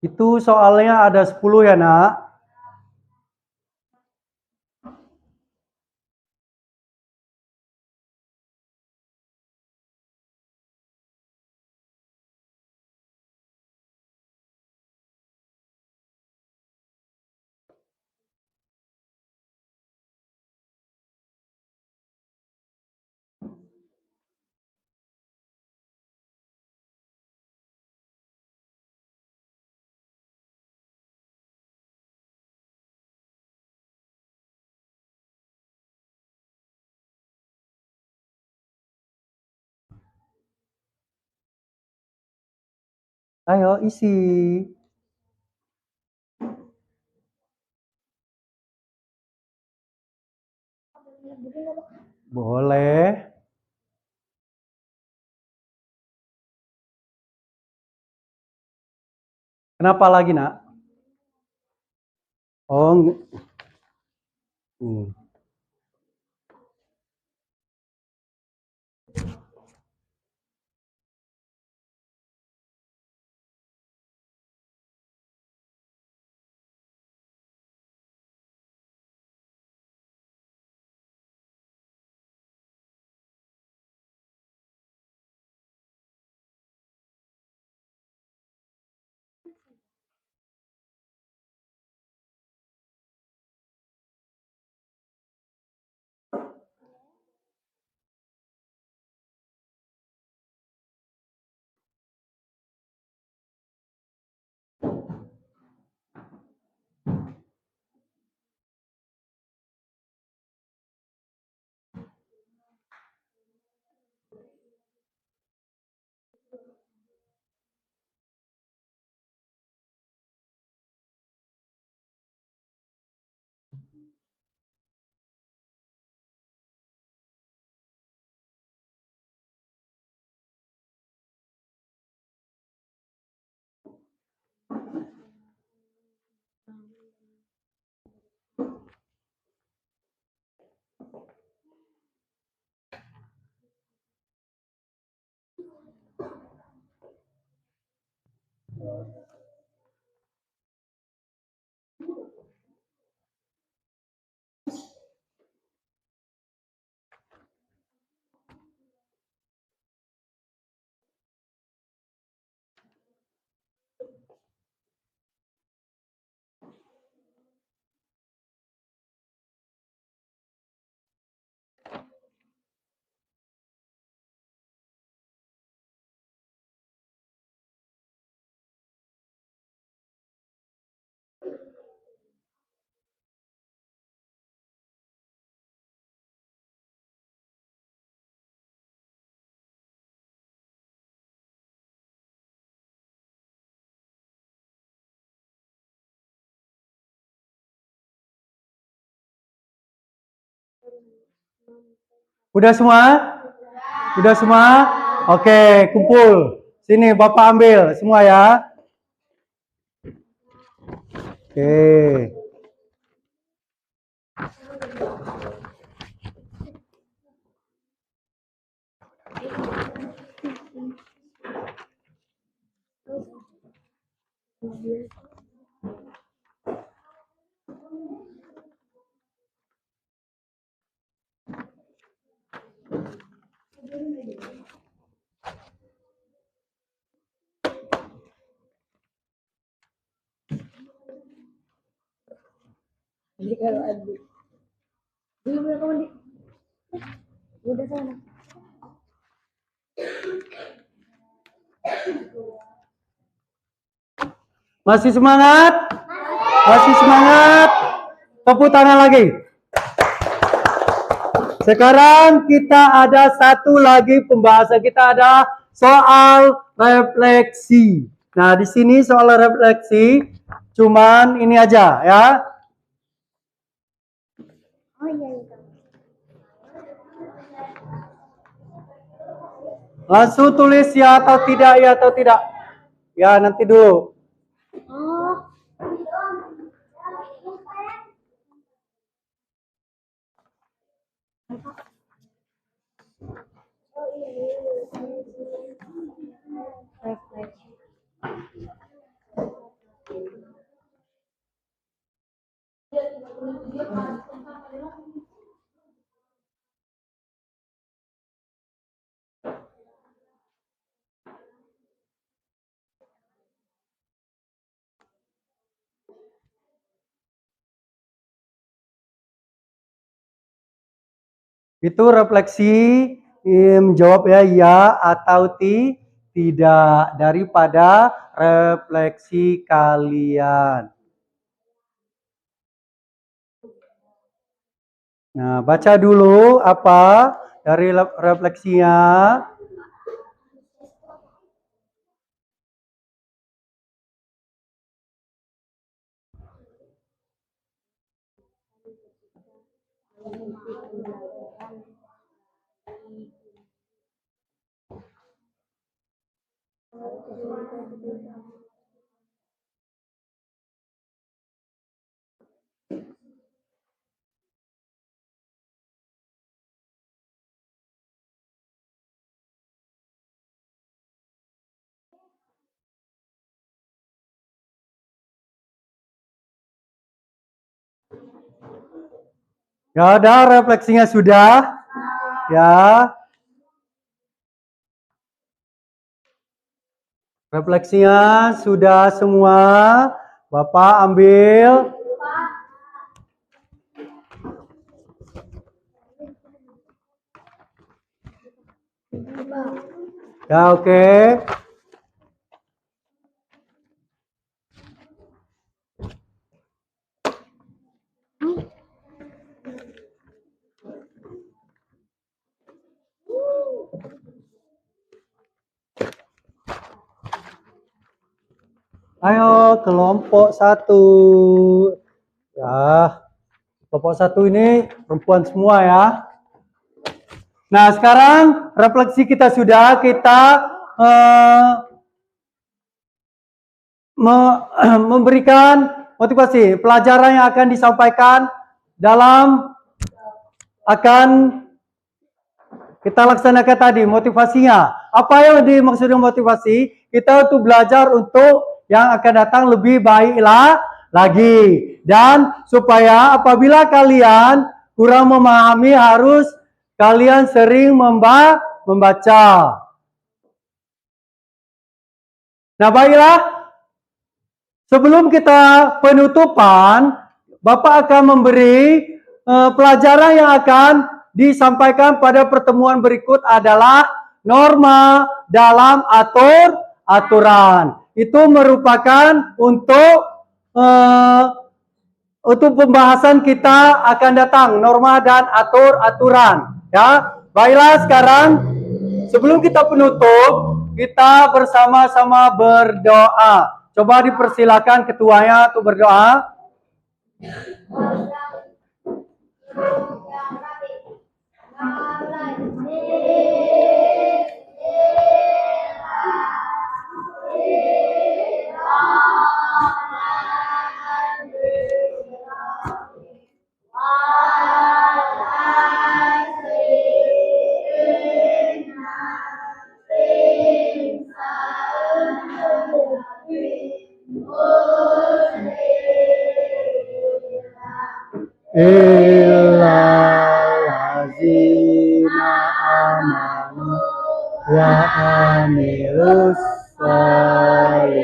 Itu soalnya ada 10 ya nak. Ayo isi. Boleh. Kenapa lagi, Nak? Oh, hmm. Udah semua? Udah semua? Oke, kumpul. Sini Bapak ambil semua ya. Oke. Jadi kalau ada dulu berapa menit? Udah sana. Masih semangat? Masih semangat? Tepuk tangan lagi. Sekarang kita ada satu lagi pembahasan, kita ada soal refleksi. Nah, di sini soal refleksi cuman ini aja ya. Oh iya iya. Langsung tulis ya atau tidak, ya atau tidak. Ya, nanti dulu. Oh. Refleksi. Itu refleksi, menjawab ya atau tidak daripada refleksi kalian. Nah, baca dulu apa dari refleksinya. Ya udah, refleksinya sudah. Ya. Refleksinya sudah semua. Bapak ambil. Ya, oke. Ayo kelompok 1. Ya, kelompok 1 ini perempuan semua ya. Nah, sekarang refleksi kita sudah, kita memberikan motivasi pelajaran yang akan disampaikan dalam akan kita laksanakan tadi motivasinya. Apa yang dimaksud motivasi? Kita untuk belajar untuk yang akan datang lebih baiklah lagi. Dan supaya apabila kalian kurang memahami harus kalian sering membaca. Nah, baiklah. Sebelum kita penutupan, Bapak akan memberi pelajaran yang akan disampaikan pada pertemuan berikut adalah norma dalam aturan. Itu merupakan untuk pembahasan kita akan datang, norma dan aturan. Ya, baiklah sekarang sebelum kita penutup, kita bersama-sama berdoa. Coba dipersilakan ketuanya untuk berdoa. Illallazina amanu wa amilus solihati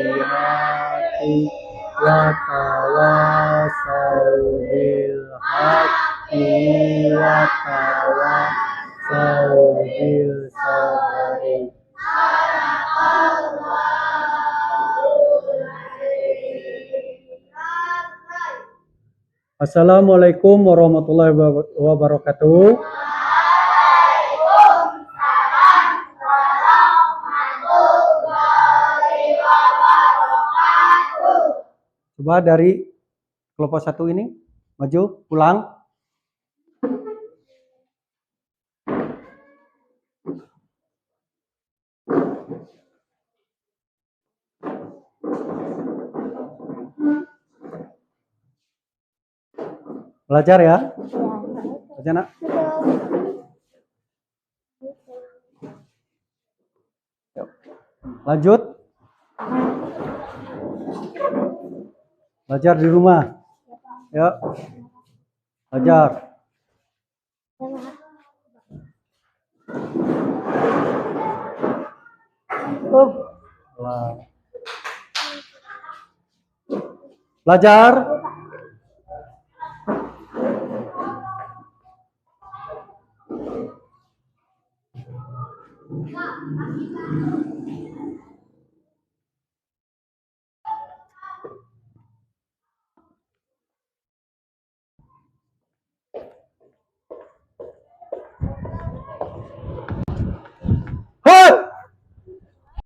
wa tawasau bil haqqi wa tawasau bil sabri. Assalamualaikum warahmatullahi wabarakatuh. Coba dari kelompok 1 ini maju, pulang. Belajar ya? Belajar nak? Yuk. Lanjut. Belajar di rumah. Yuk. Belajar. Belajar.